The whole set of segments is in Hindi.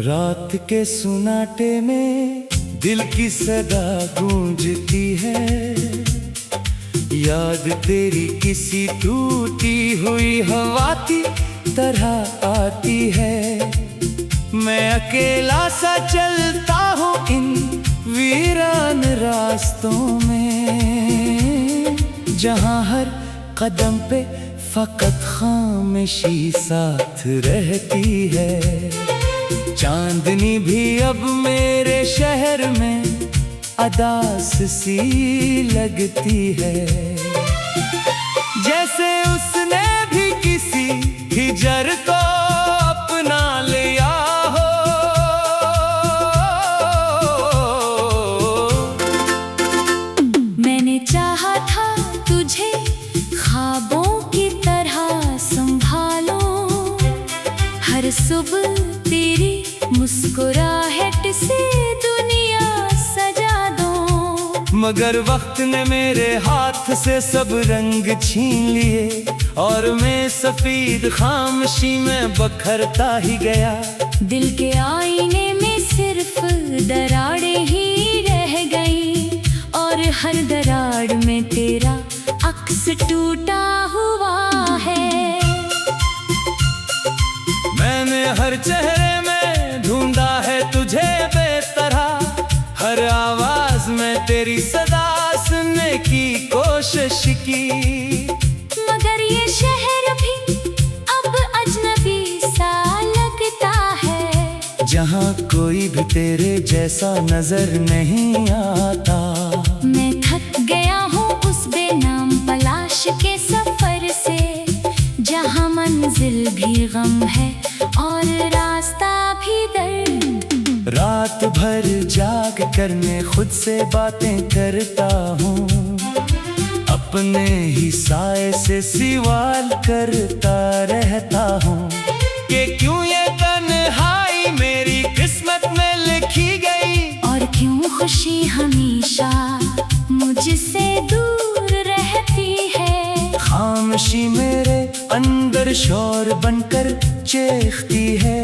रात के सुनाटे में दिल की सदा गूंजती है, याद तेरी किसी टूटी हुई हवा की तरह आती है। मैं अकेला सा चलता हूँ इन वीरान रास्तों में, जहाँ हर कदम पे फकत खामोशी साथ रहती है। चांदनी भी अब मेरे शहर में अदास सी लगती है, जैसे उसने भी किसी हिजर को अपना लिया हो। मैंने चाहा था तुझे ख्वाबों की तरह संभालो, हर सुबह तेरी मुस्कुराहट से दुनिया सजा दो। मगर वक्त ने मेरे हाथ से सब रंग छीन लिए, और मैं सफेद खामोशी में बखरता ही गया। दिल के आईने में सिर्फ दरारें ही रह गई, और हर दरार में तेरा अक्स टूटा हुआ है। मैंने हर चेहरे में ढूंढा है तुझे बेतरह, हर आवाज में तेरी सदा सुनने की कोशिश की। मगर ये शहर भी अब अजनबी सा लगता है, जहाँ कोई भी तेरे जैसा नजर नहीं आता। मैं थक गया हूँ उस बेनाम तलाश के सफर से, जहाँ मंजिल भी गम है और रास्ता भी दर्द। रात भर जाग कर मैं खुद से बातें करता हूँ, अपने ही साए से सवाल करता रहता हूँ कि क्यों ये तन्हाई मेरी किस्मत में लिखी गई, और क्यों खुशी हमेशा मुझसे दूर रहती है। खामोशी मेरे अंदर शोर बनकर चीखती है,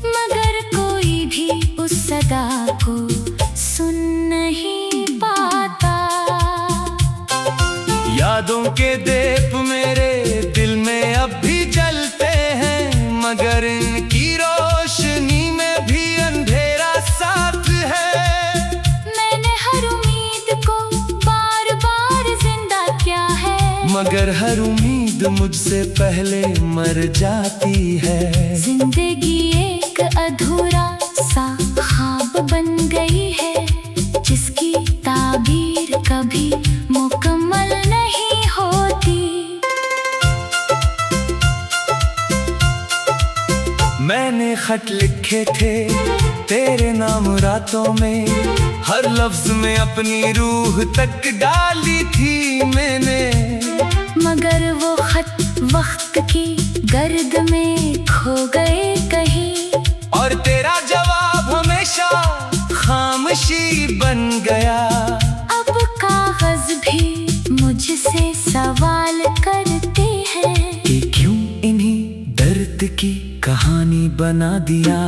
मगर कोई भी उस सदा को सुन नहीं पाता। यादों के दीप मेरे दिल में अब भी जलते हैं, मगर इनकी रोशनी में भी अंधेरा साथ है। मैंने हर उम्मीद को बार बार जिंदा किया है, मगर हर उम्मीद मुझसे पहले मर जाती है। जिंदगी एक अधूरा सा ख्वाब बन गई है, जिसकी ताबीर कभी मुकम्मल नहीं होती। मैंने खत लिखे थे तेरे नाम रातों में, हर लफ्ज में अपनी रूह तक डाली थी मैंने। मगर वो खत वक्त की गर्द में खो गए कहीं, और तेरा जवाब हमेशा खामोशी बन गया। अब कागज भी मुझसे सवाल करते हैं कि क्यों इन्हीं दर्द की कहानी बना दिया।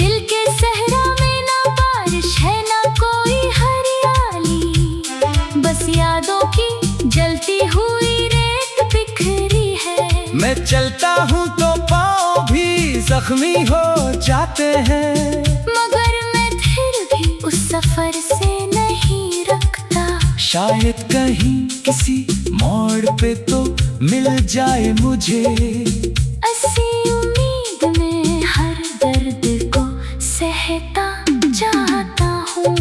दिल के सहरा में ना बारिश है ना कोई हरियाली, बस यादों की जलती हुई रेत बिखरी है। मैं चलता हूँ तो पाँव भी जख्मी हो जाते हैं, मगर मैं फिर भी उस सफर से नहीं रखता। शायद कहीं किसी मोड़ पे तो मिल जाए मुझे। ऐसी उम्मीद में हर दर्द को सहता जाता हूँ।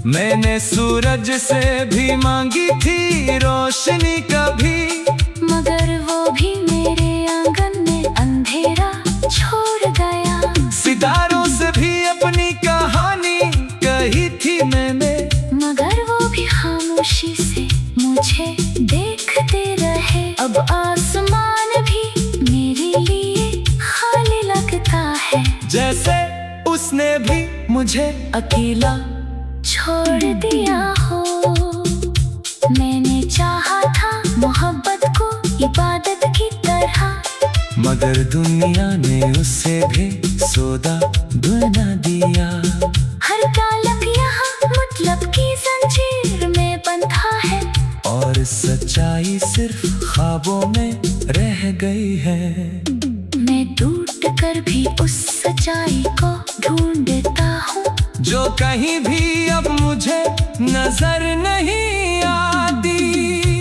मैंने सूरज से भी मांगी थी रोशनी कभी, मगर वो भी मेरे आंगन में अंधेरा छोड़ गया। सितारों से भी अपनी कहानी कही थी मैंने, मगर वो भी खामोशी से मुझे देखते रहे। अब आसमान भी जैसे उसने भी मुझे अकेला छोड़ दिया हो। मैंने चाहा था मोहब्बत को इबादत की तरह, मगर दुनिया ने उससे भी सौदा बना दिया। हर ताल्लुक यहाँ मतलब की जंजीर में बंधा है, और सच्चाई सिर्फ ख्वाबों में रह गई है। मैं टूट कर भी उस सच्चाई को ढूंढता हूँ, जो कहीं भी अब मुझे नजर नहीं आती।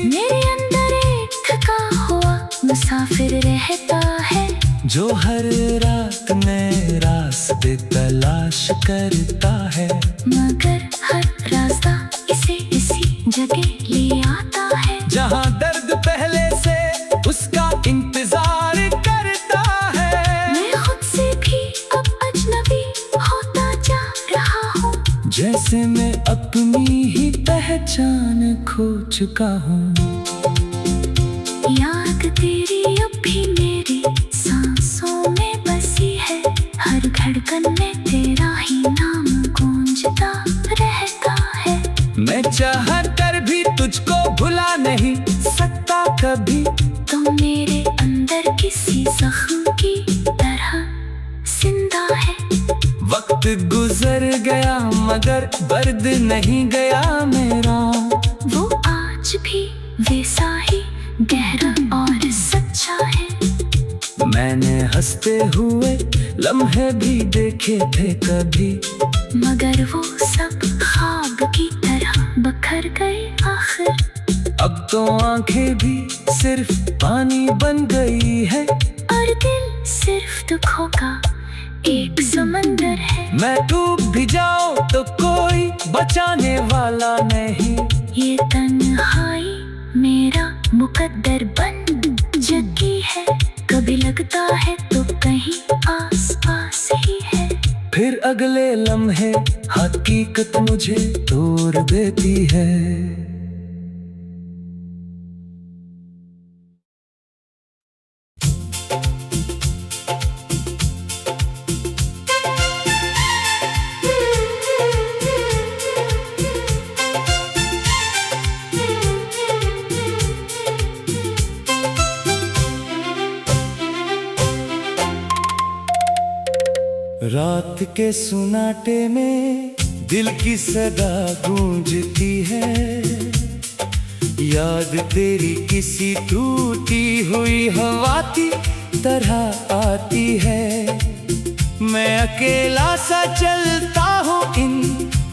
मेरे अंदर एक थका हुआ मुसाफिर रहता है, जो हर रात में रास्ते तलाश करता है, मगर हर रास्ता इसे इसी जगह ले आता है, जहाँ दर्द पहले से उसका इंतजार करता है। मैं खुद से भी अब अजनबी होता जा रहा हूँ, जैसे मैं अपनी ही पहचान खो चुका हूँ। याद तेरी अब भी मेरी सांसों में बसी है, हर धड़कन में तेरा ही नाम गूंजता रहता है। मैं चाह कर भी तुझको भुला नहीं सकता कभी, तुम मेरे अंदर किसी जख्म की तरह जिंदा है। वक्त गुजर गया मगर दर्द नहीं गया मेरा, वो आज भी वैसा ही गहरा और सच्चा है। मैंने हंसते हुए लम्हे भी देखे थे कभी, मगर वो सब ख्वाब की तरह बखर गए आखिर। अब तो आंखें भी सिर्फ पानी बन गई है, और दिल सिर्फ दुखों का एक समंदर है। मैं डूब भी जाऊं तो कोई बचाने वाला नहीं। ये तन्हाई मेरा मुकद्दर बन जगी है, कभी लगता है तो कहीं आस पास ही है, फिर अगले लम्हे हकीकत मुझे तोड़ देती है। रात के सुनाटे में दिल की सदा गूंजती है, याद तेरी किसी टूटी हुई हवा की तरह आती है। मैं अकेला सा चलता हूँ इन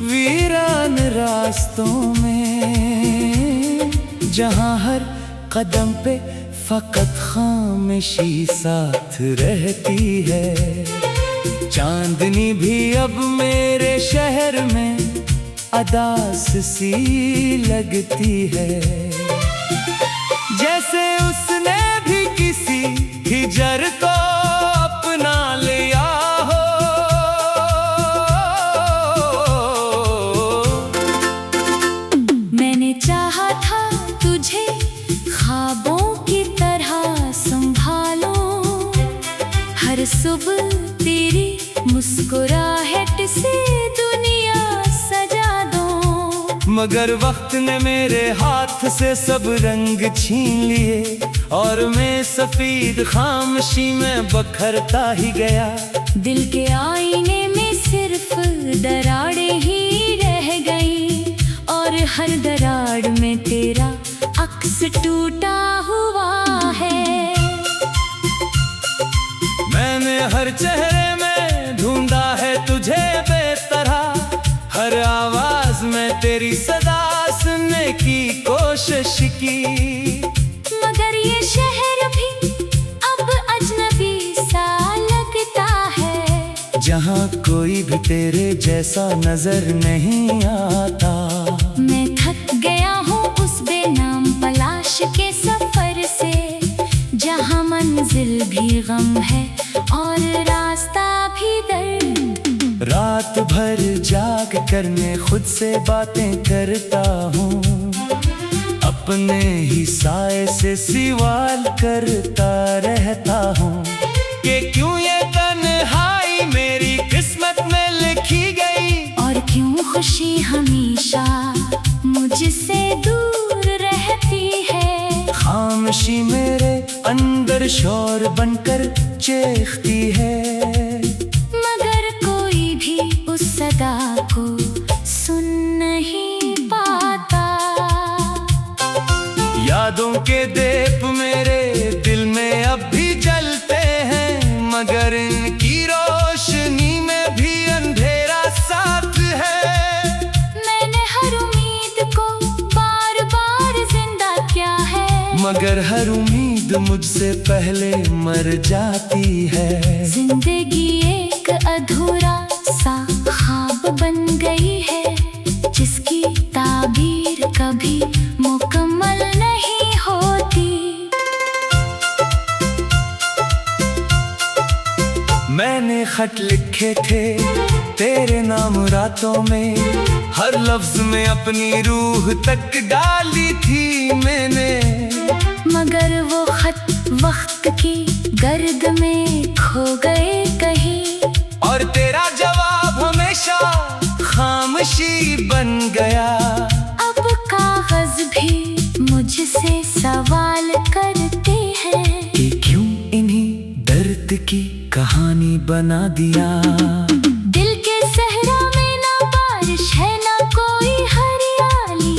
वीरान रास्तों में, जहाँ हर कदम पे फकत खामोशी साथ रहती है। चांदनी भी अब मेरे शहर में अदास सी लगती है, जैसे उसने भी किसी हिजर को अपना लिया हो। मैंने चाहा था तुझे ख्वाबों की तरह संभालो, हर सुबह तेरी मुस्कुराहट से दुनिया सजा दो। मगर वक्त ने मेरे हाथ से सब रंग छीन लिए, और मैं सफेद खामोशी में बखरता ही गया। दिल के आईने में सिर्फ दरारें ही रह गई, और हर दरार में तेरा अक्स टूटा हुआ है। मैंने हर चेहरे में ढूंढा है तुझे बेतरह, हर आवाज में तेरी सदा सुनने की कोशिश की, मगर ये शहर भी अब अजनबी सा लगता है, जहाँ कोई भी तेरे जैसा नजर नहीं आता। मैं थक गया हूँ उस बेनाम तलाश के सफर से, जहाँ मंजिल भी गम है और रास्ता भी दर्द। रात भर जाग कर मैं खुद से बातें करता हूँ, अपने ही साए से सवाल करता रहता हूँ कि क्यों ये तन्हाई में क्यों खुशी हमेशा मुझसे दूर रहती है। खामोशी मेरे अंदर शोर बनकर चीखती है, मगर कोई भी उस सदा को सुन नहीं पाता। यादों के दीप मेरे दिल में अब भी जलते हैं, मगर इनकी रोशनी में भी अंधेरा साथ है। मैंने हर उम्मीद को बार बार जिंदा किया है, मगर हर उम्मीद मुझसे पहले मर जाती है। जिंदगी एक अधूरा सा ख्वाब बन गई है, जिसकी ताबीर कभी मुकम्मल नहीं होती। मैंने खत लिखे थे तेरे नाम रातों में, हर लफ्ज में अपनी रूह तक डाली थी मैंने। मगर वो खत वक्त की गर्द में खो गए कहीं, और तेरा जवाब हमेशा खामोशी बन गया। अब कागज भी मुझसे सवाल करते हैं कि क्यों इन्हीं दर्द की कहानी बना दिया। दिल के सहरा में ना बारिश है ना कोई हरियाली,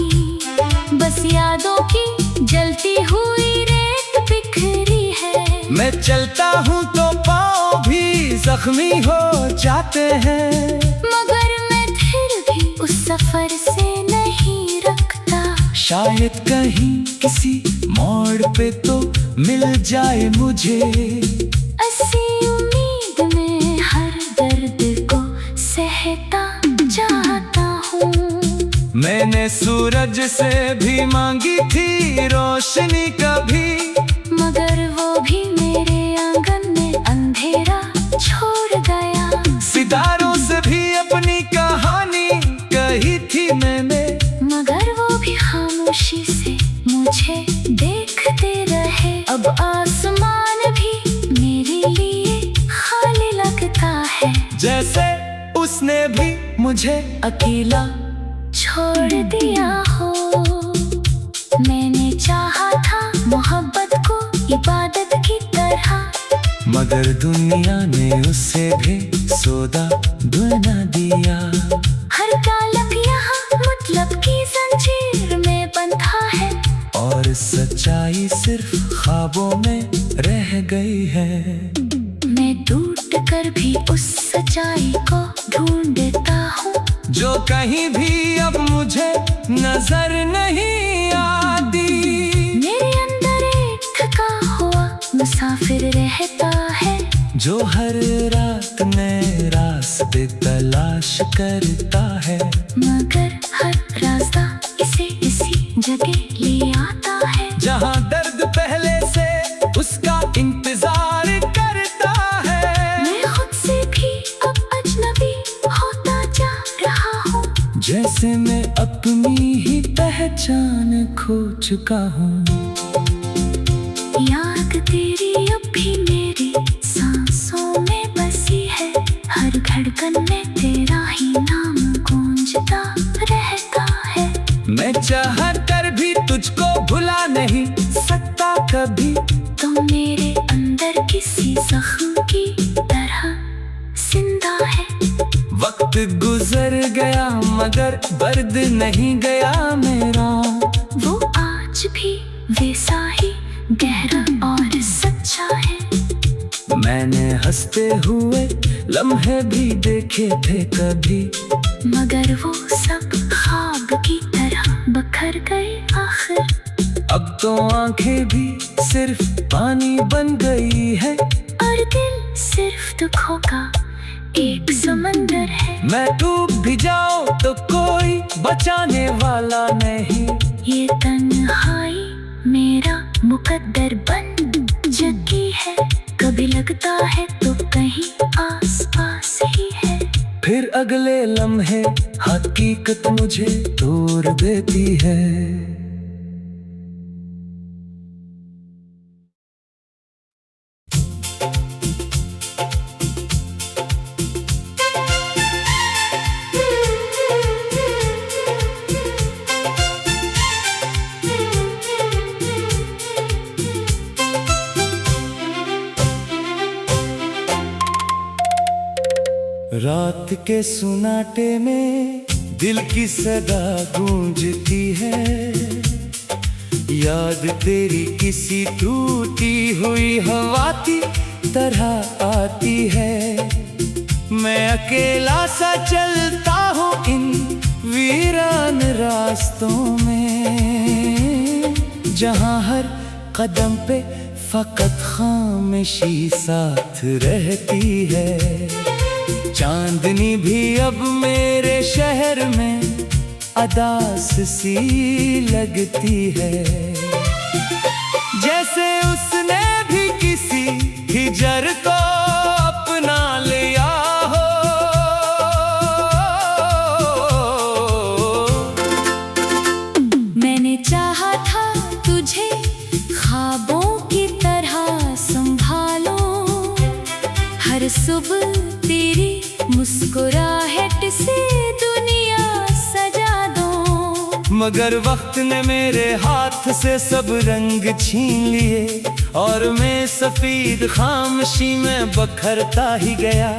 बस यादों की जलती हुई रेत बिखरी है। मैं चलता हूँ तो पाँव भी जख्मी हो जाते हैं, मगर मैं फिर भी उस सफर से नहीं रखता। शायद कहीं किसी मोड़ पे तो मिल जाए मुझे। ऐसी उम्मीद में हर दर्द को सहता चाहता हूँ। मैंने सूरज से भी मांगी थी रोशनी कभी, मगर वो भी मेरे आंगन में अंधेरा छोड़ गया। सितारों से भी अपनी कहानी कही थी मैंने, मगर वो भी खामोशी से मुझे देखते रहे। अब आसमान भी मेरे लिए खाली लगता है, जैसे उसने भी मुझे अकेला छोड़ दिया हो। मैंने चाहा था मोहब्बत को इबादत की तरह, मगर दुनिया ने उससे भी सौदा बना दिया। हर तालब यहाँ मतलब की जंजीर में बंधा है, और सच्चाई सिर्फ ख्वाबों में रह गई है। मैं टूट कर भी उस सच्चाई को ढूंढता हूँ, जो कहीं भी अब मुझे नजर नहीं आती। मेरे अंदर एक थका हुआ मुसाफिर रहता है, जो हर रात नए रास्ते तलाश करता है, मगर हर रास्ता इसे इसी जगह ले आता है, जहाँ दर्द पहले से उसका इंतजार करता है। मैं खुद से भी अब अजनबी होता जा रहा हूँ, जैसे मैं अपनी ही पहचान खो चुका हूँ। याद तेरी अब भी मेरी सांसों में बसी है, हर धड़कन में तेरा ही नाम गूंजता रहता है। मैं चाह कर भी तुझको भुला नहीं सकता कभी, तुम मेरे अंदर किसी जख्म की तरह जिंदा है। वक्त गुजर गया मगर दर्द नहीं गया मेरा, वो आज भी वैसा ही गहरा और सच्चा है। मैंने हंसते हुए लम्हे भी देखे थे कभी, मगर वो सब ख्वाब की तरह बखर गए आखिर। अब तो आंखें भी सिर्फ पानी बन गई है, और दिल सिर्फ दुखों का एक समंदर है। मैं डूब भी जाऊं तो कोई बचाने वाला नहीं, ये तन्हाई मेरा मुकद्दर बन चुकी है। कभी लगता है तो कहीं आस पास ही है, फिर अगले लम्हे हकीकत मुझे तोड़ देती है। रात के सुनाटे में दिल की सदा गूंजती है, याद तेरी किसी टूटी हुई हवा की तरह आती है। मैं अकेला सा चलता हूँ इन वीरान रास्तों में, जहाँ हर कदम पे फकत खामोशी साथ रहती है। चांदनी भी अब मेरे शहर में अदास सी लगती है, जैसे उसने भी किसी हिजर को अपना लिया हो। मैंने चाहा था तुझे ख्वाबों की तरह संभालो, हर सुबह तेरी मुस्कुराहट से दुनिया सजा दो। मगर वक्त ने मेरे हाथ से सब रंग छीन लिए, और मैं सफेद खामोशी में बखरता ही गया।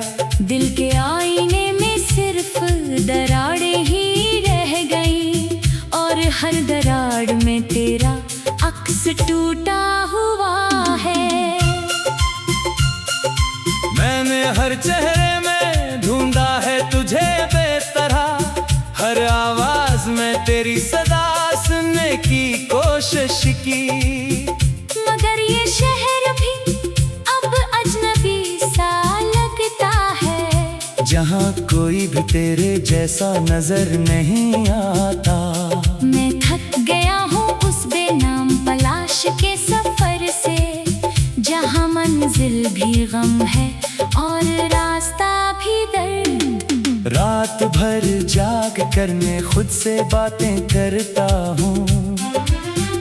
दिल के आईने में सिर्फ दरारें ही रह गई, और हर दरार में तेरा अक्स टूटा हुआ है। मैंने हर चेहरे में ढूंढा है तुझे बेतरह, हर आवाज में तेरी सदा सुनने की कोशिश की। मगर ये शहर भी अब अजनबी सा लगता है, जहाँ कोई भी तेरे जैसा नजर नहीं आता। मैं थक गया हूँ उस बेनाम तलाश के सफर से, जहाँ मंजिल भी गम है और रास्ता भी दर्द। रात भर जाग कर मैं खुद से बातें करता हूँ,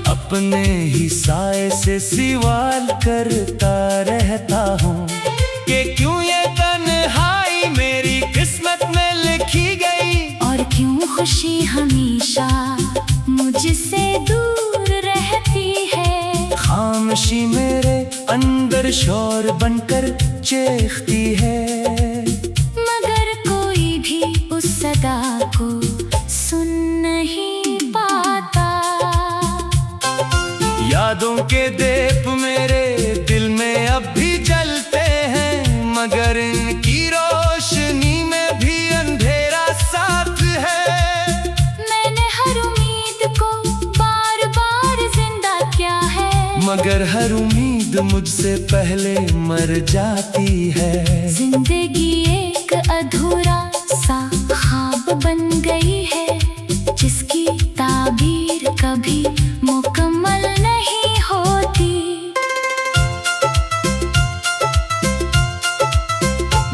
अपने ही साए से सवाल करता रहता हूँ कि क्यों ये तन्हाई मेरी किस्मत में लिखी गई, और क्यों खुशी हमेशा मुझसे दूर रहती है। खामोशी मेरे अंदर शोर बनकर चीखती है, मगर कोई भी उस सदा को सुन नहीं पाता। यादों के दीप मेरे दिल में अब भी जलते हैं, मगर इनकी रोशनी में भी अंधेरा साथ है। मैंने हर उम्मीद को बार बार जिंदा किया है, मगर हर उम्मीद मुझसे पहले मर जाती है। जिंदगी एक अधूरा सा ख्वाब बन गई है, जिसकी ताबीर कभी मुकम्मल नहीं होती।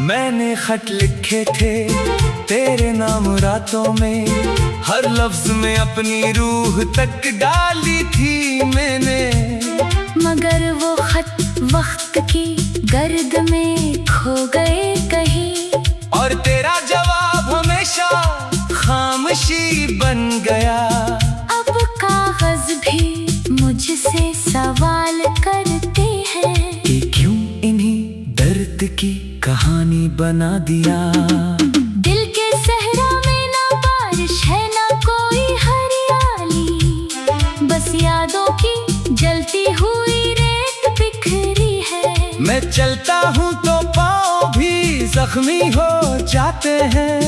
मैंने खत लिखे थे तेरे नाम रातों में, हर लफ्ज में अपनी रूह तक डाली थी मैंने। मगर वो खत वक्त की गर्द में खो गए कहीं, और तेरा जवाब हमेशा खामोशी बन गया। अब कागज भी मुझसे सवाल करते हैं कि क्यों इन्हीं दर्द की कहानी बना दिया। दिल के सहरा में ना बारिश है ना कोई हरियाली, बस यादों की जलती हुई रेत बिखरी है। मैं चलता हूँ तो पाँव भी जख्मी हो जाते हैं,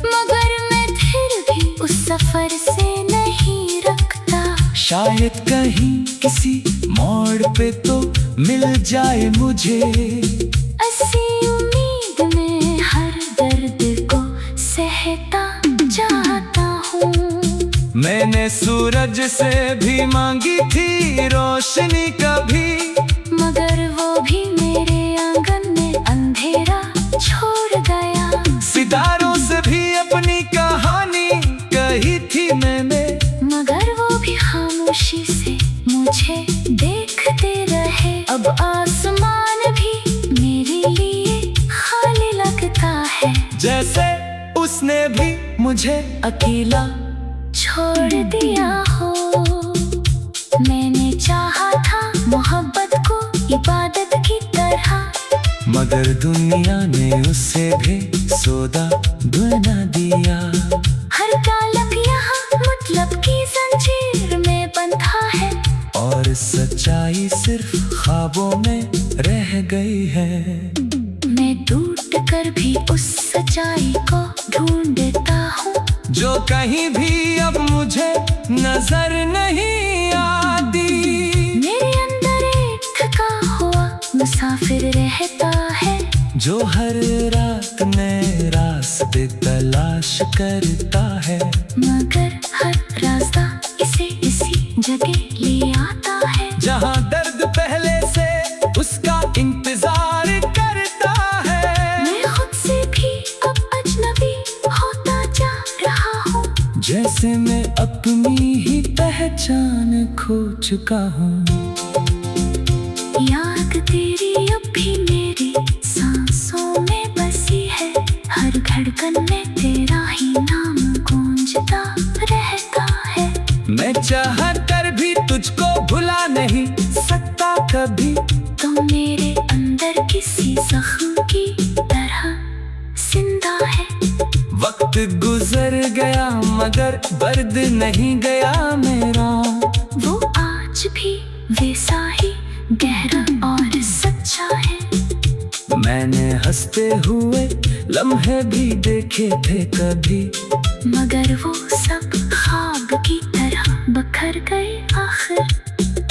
मगर मैं फिर भी उस सफर से नहीं रखता। शायद कहीं किसी मोड़ पे तो मिल जाए मुझे। ऐसी उम्मीद में हर दर्द को सहता जाता हूँ। मैंने सूरज से भी मांगी थी रोशनी कभी, मगर वो भी मेरे आंगन में अंधेरा छोड़ गया। सितारों से भी अपनी कहानी कही थी मैंने, मगर वो भी खामोशी से मुझे देखते रहे। अब आसमान भी मेरे लिए खाली लगता है, जैसे उसने भी मुझे अकेला छोड़ दिया हो। मैंने चाहा था मोहब्बत को इबादत की तरह, मगर दुनिया ने उसे भी सौदा बना दिया। हर तालब यहाँ मतलब की जंजीर में बंधा है, और सच्चाई सिर्फ ख्वाबों में रह गई है। मैं टूट कर भी उस सच्चाई को ढूंढता हूँ, जो कहीं भी अब मुझे नजर नहीं आती। मेरे अंदर एक थका हुआ मुसाफिर रहता है, जो हर रात नए रास्ते तलाश करता है। मगर हर रास्ता इसे इसी जगह ले आता है, जहाँ दर्द पहले से उसका इंतजार करता है। मैं खुद से भी अब अजनबी होता जा रहा हूँ, जैसे मैं अपनी ही पहचान खो चुका हूँ। याद तेरी अब भी मेरी सांसों में बसी है, हर धड़कन में तेरा ही नाम गूंजता रहता है। मैं चाह कर भी तुझको भुला नहीं सकता कभी, तो मेरे अंदर किसी जख्म की तरह जिंदा है। वक्त गुजर गया मगर दर्द नहीं गया मेरा, वो आज भी वैसा ही गहरा और सच्चा है। मैंने हंसते हुए लम्हे भी देखे थे कभी, मगर वो सब ख्वाब की तरह बखर गए आखिर।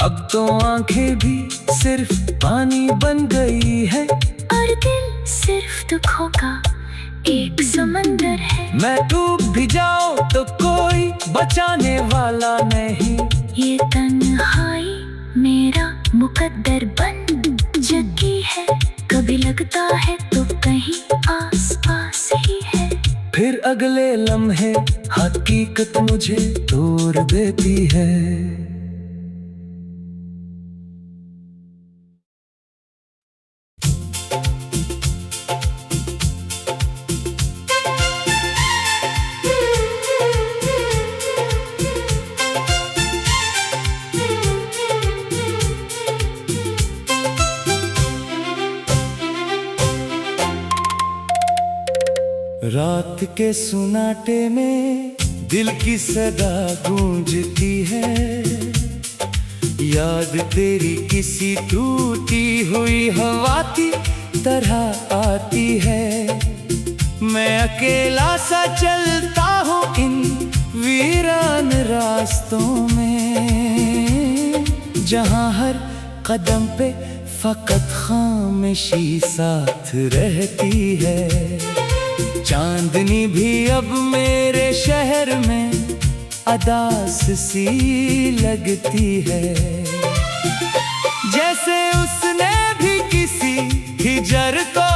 अब तो आंखें भी सिर्फ पानी बन गई है, और दिल सिर्फ दुखों का एक समंदर है। मैं डूब भी जाऊं तो कोई बचाने वाला नहीं। ये तन्हाई मेरा मुकद्दर बन चुकी है, कभी लगता है तो कहीं आस पास ही है। फिर अगले लम्हे हकीकत मुझे तोड़ देती है। रात के सुनाटे में दिल की सदा गूंजती है, याद तेरी किसी टूटी हुई हवा की तरह आती है। मैं अकेला सा चलता हूँ इन वीरान रास्तों में, जहाँ हर कदम पे फकत खामोशी साथ रहती है। चांदनी भी अब मेरे शहर में अदास सी लगती है, जैसे उसने भी किसी हिजर को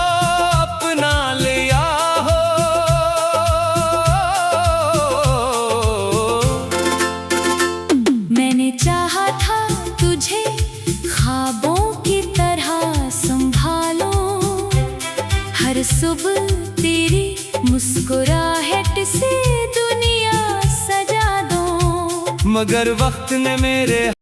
अपना लिया हो। मैंने चाहा था तुझे ख्वाबों की तरह संभालो, हर सुबह तेरी मुस्कुराहट से दुनिया सजा दो। मगर वक्त ने मेरे